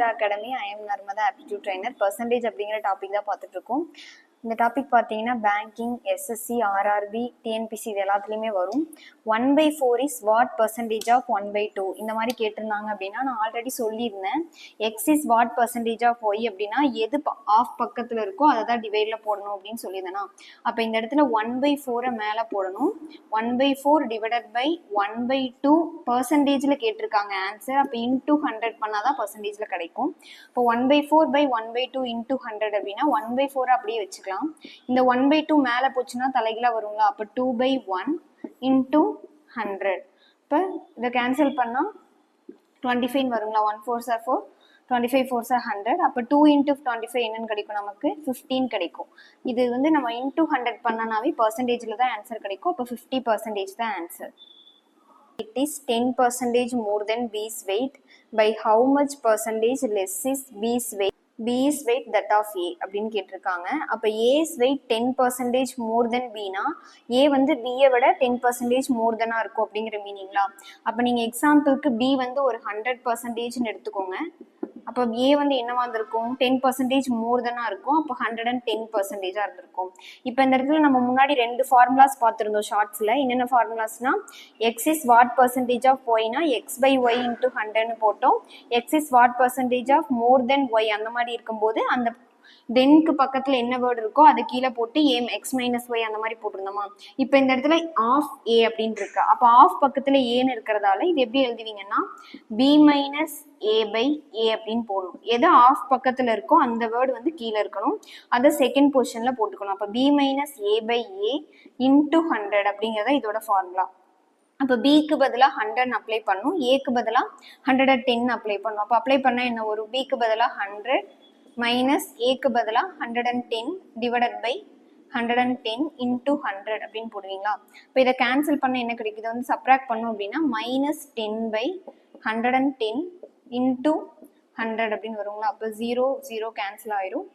Vista academy. I am Narmada, aptitude trainer. Percentage அப்படிங்கிற topic தான் பார்த்துட்டு இருக்கோம். இந்த டாபிக் பார்த்தீங்கன்னா பேங்கிங், எஸ்எஸ்சி, ஆர்ஆர்பி, டிஎன்பிசி இது எல்லாத்துலேயுமே வரும். 1/4 இஸ் வாட் பர்சன்டேஜ் ஆஃப் 1/2 இந்த மாதிரி கேட்டிருந்தாங்க அப்படின்னா நான் ஆல்ரெடி சொல்லியிருந்தேன். X is what percentage of y அப்படின்னா எது ஆஃப் பக்கத்தில் இருக்கோ அதை தான் டிவைடில் போடணும் அப்படின்னு சொல்லியிருந்தேன்னா, அப்போ இந்த இடத்துல 1/4 மேலே போடணும். 1/4 டிவைடட் பை 1/2 பர்சன்டேஜில் கேட்டிருக்காங்க ஆன்சர். அப்போ இன்டூ 100 பண்ணால் தான் பர்சன்டேஜில் கிடைக்கும். இப்போ 1/4 பை 1/2 இன்டூ 100 அப்படின்னா 1/4 அப்படியே வச்சுக்கலாம். இந்த 1/2 மேலே போச்சுன்னா தலைகீழாக வருங்களா, அப்போ 2/1 இன்டூ 100. இப்போ இதை கேன்சல் பண்ணால் 25 வருங்களா. 1 4s are 4, 25 4s are 100. அப்போ 2 இன்டூ 25 என்னன்னு கிடைக்கும், நமக்கு 15 கிடைக்கும். இது வந்து நம்ம இன்டூ 100 பண்ணனாவே பர்சன்டேஜில் தான் ஆன்சர் கிடைக்கும். அப்போ 50% தான் answer. It is 10% more than B's weight. By how much percentage less is B's weight? B is weight that of A அப்படின்னு கேட்டிருக்காங்க. அப்போ A's weight 10% more than Bனா A வந்து Bயை விட 10% more than இருக்கும் அப்படிங்கிற மீனிங்களா. அப்போ நீங்கள் எக்ஸாம்பிளுக்கு B வந்து ஒரு 100% எடுத்துக்கோங்க. அப்போ ஏ வந்து என்னவா இருந்திருக்கும், 10% மோர் தானா இருக்கும். அப்போ 110% இருந்திருக்கும். இப்போ இந்த இடத்துல நம்ம முன்னாடி 2 ஃபார்முலாஸ் பார்த்துருந்தோம் ஷார்ட்ஸில். என்னென்ன ஃபார்முலாஸ்னா, X is what percentage of ஒய்னா எக்ஸ் பை ஒய் இன்டூ 100ன்னு போட்டோம். X is what percentage of more then Y அந்த மாதிரி இருக்கும்போது அந்த தென்க்கு பக்கத்துல என்ன வேர்டு இருக்கோ அதை கீழே போட்டு ஏ எக்ஸ் மைனஸ் ஒய் அந்த மாதிரி போட்டிருந்தோமா. இப்போ இந்த இடத்துல ஆஃப் ஏ அப்படின்னு இருக்கு. அப்போ ஆஃப் பக்கத்துல ஏன்னு இருக்கிறதால இது எப்படி எழுதுவீங்கன்னா பி மைனஸ் ஏ பை ஏ அப்படின்னு போடணும். எது ஆஃப் பக்கத்துல இருக்கோ அந்த வேர்டு வந்து கீழே இருக்கணும். அதை செகண்ட் பொசிஷன்ல போட்டுக்கணும். அப்போ b minus a by a into 100 அப்படிங்கிறத இதோட ஃபார்முலா. அப்போ பிக்கு பதிலாக 100 அப்ளை பண்ணும், ஏக்கு பதிலாக 110 அப்ளை பண்ணும். அப்போ அப்ளை பண்ணால் என்ன வரும், பிக்கு பதிலாக 100 மைனஸ் ஏக்கு பதிலாக 110 டிவைடட் பை 110 இன்டூ 100 அப்படின்னு போடுவீங்களா. இப்போ இதை கேன்சல் பண்ண என்ன கிடைக்குது, வந்து சப்ராக்ட் பண்ணோம் அப்படின்னா மைனஸ் 10 பை 110 இன்டூ 100 அப்படின்னு வருங்களா. அப்போ 0 0 கேன்சல் ஆயிரும்.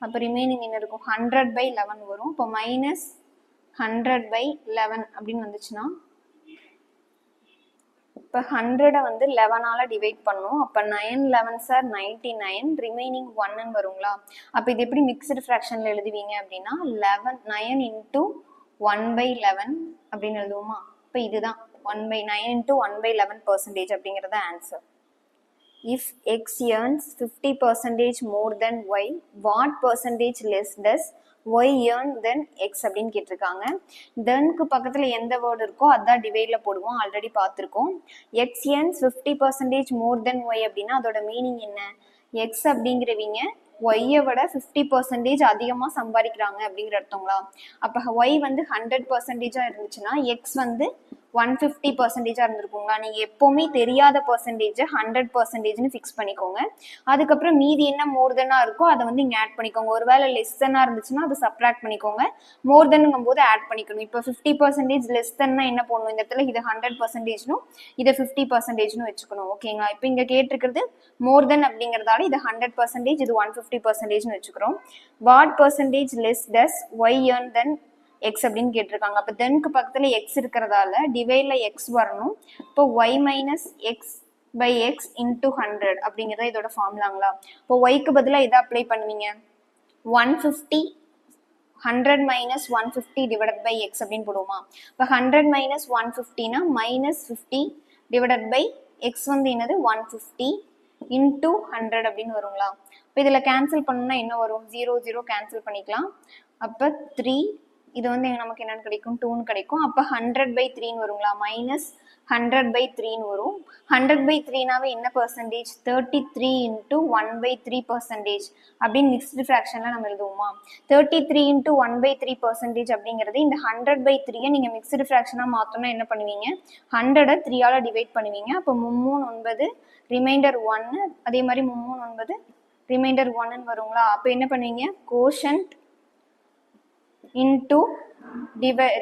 அப்போ ரிமைனிங் என்ன இருக்கும், 100 பை 11 வரும். இப்போ மைனஸ் 100 பை 11 அப்படின்னு வந்துச்சுன்னா இப்போ 100 வந்து 11ஆல் டிவைட் பண்ணும். அப்போ 9 11s are 99, ரிமைனிங் 1ன்னு வருங்களா. அப்போ இது எப்படி மிக்சடு ஃப்ராக்ஷனில் எழுதுவீங்க அப்படின்னா 9 இன்டூ 1/11 அப்படின்னு எழுதுவோமா. இப்போ இதுதான் 1/9 இன்டூ 1/11% அப்படிங்கிறத answer. If X earns 50% more than Y, what percentage less does Y earn than X அப்படின்னு கேட்டிருக்காங்க. தென்க்கு பக்கத்தில் எந்த வேர்டு இருக்கோ அதான் டிவைடில் போடுவோம், ஆல்ரெடி பார்த்துருக்கோம். X earns 50% more than Y அப்படின்னா அதோட மீனிங் என்ன, X அப்படிங்கிறவங்க ஒய்யை விட 50% அதிகமாக சம்பாதிக்கிறாங்க அப்படிங்கிற அர்த்தங்களா. அப்போ ஒய் வந்து 100% இருந்துச்சுன்னா எக்ஸ் வந்து 150% இருந்திருக்குங்களா. நீங்கள் எப்போவுமே தெரியாத பர்சன்டேஜை 100%ன்னு ஃபிக்ஸ் பண்ணிக்கோங்க. அதுக்கப்புறம் மீதி என்ன மோர் தென்னாக இருக்கோ அதை வந்து இங்கே ஆட் பண்ணிக்கோங்க. ஒரு வேளை லெஸ் தென்னாக இருந்துச்சுன்னா அதை சப்ராக்ட் பண்ணிக்கோங்க, மோர் தென்னுங்கும் போது ஆட் பண்ணிக்கணும். இப்போ 50% லெஸ் தென்னா என்ன போடணும், இந்த இடத்துல இதை 100%னும் இதை 50%ன்னு வச்சுக்கணும். ஓகேங்களா. இப்போ இங்கே கேட்டிருக்கிறது மோர் தென் அப்படிங்கிறதால இது 100%, இது 150%ன்னு வச்சுக்கிறோம். What percentage less does y earn then x அப்படின்னு கேட்டிருக்காங்க. அப்போ தென்க்கு பக்கத்தில் எக்ஸ் இருக்கிறதால டிவைடில் எக்ஸ் வரணும். இப்போ y minus x by x into 100 அப்படிங்கிறத இதோட ஃபார்முலாங்களா. இப்போ ஒய்க்கு பதிலாக இதை அப்ளை பண்ணுவீங்க, 150 100 மைனஸ் 150 டிவைடட் பை எக்ஸ் அப்படின்னு போடுவோமா. இப்போ 100 மைனஸ் 150னா மைனஸ் 50 டிவைடட் பை எக்ஸ் வந்து என்னது 150 இன்டூ 100 அப்படின்னு வருங்களா. இப்போ இதில் கேன்சல் பண்ணணும்னா என்ன வரும், 0 0 கேன்சல் பண்ணிக்கலாம். அப்போ 3 இது வந்து நமக்கு என்னன்னு கிடைக்கும், 2ன்னு கிடைக்கும். அப்போ 100/3ன்னு வருங்களா, மைனஸ் 100/3ன்னு வரும். 100/3னாவே என்ன பர்சன்டேஜ், 33 இன்டூ 1/3% அப்படின்னு மிக்ஸ்டு ஃப்ராக்ஷனில் நம்ம எழுதுவோமா. 33 இன்டூ 1/3% அப்படிங்கிறது இந்த 100/3யை நீங்கள் மிக்ஸ்டு ஃப்ராக்ஷனாக மாற்றோன்னா என்ன பண்ணுவீங்க, 100 3ஆல் டிவைட் பண்ணுவீங்க. அப்போ 3 9 ரிமைண்டர் 1, அதே மாதிரி 3 9 ரிமைண்டர் 1ன்னு வருங்களா. அப்போ என்ன பண்ணுவீங்க, quotient into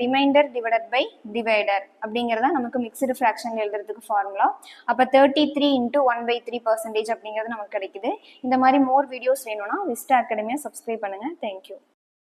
remainder divided by divider அப்படிங்கிறதா நமக்கு மிக்சடு ஃப்ராக்ஷன் எழுதுறதுக்கு ஃபார்முலா. அப்போ 33 இன்டூ 1/3% அப்படிங்கிறது நமக்கு கிடைக்குது. இந்த மாதிரி மோர் வீடியோஸ் வேணும்னா விஸ்டா அகாடமியை சப்ஸ்கிரைப் பண்ணுங்கள். தேங்க்யூ.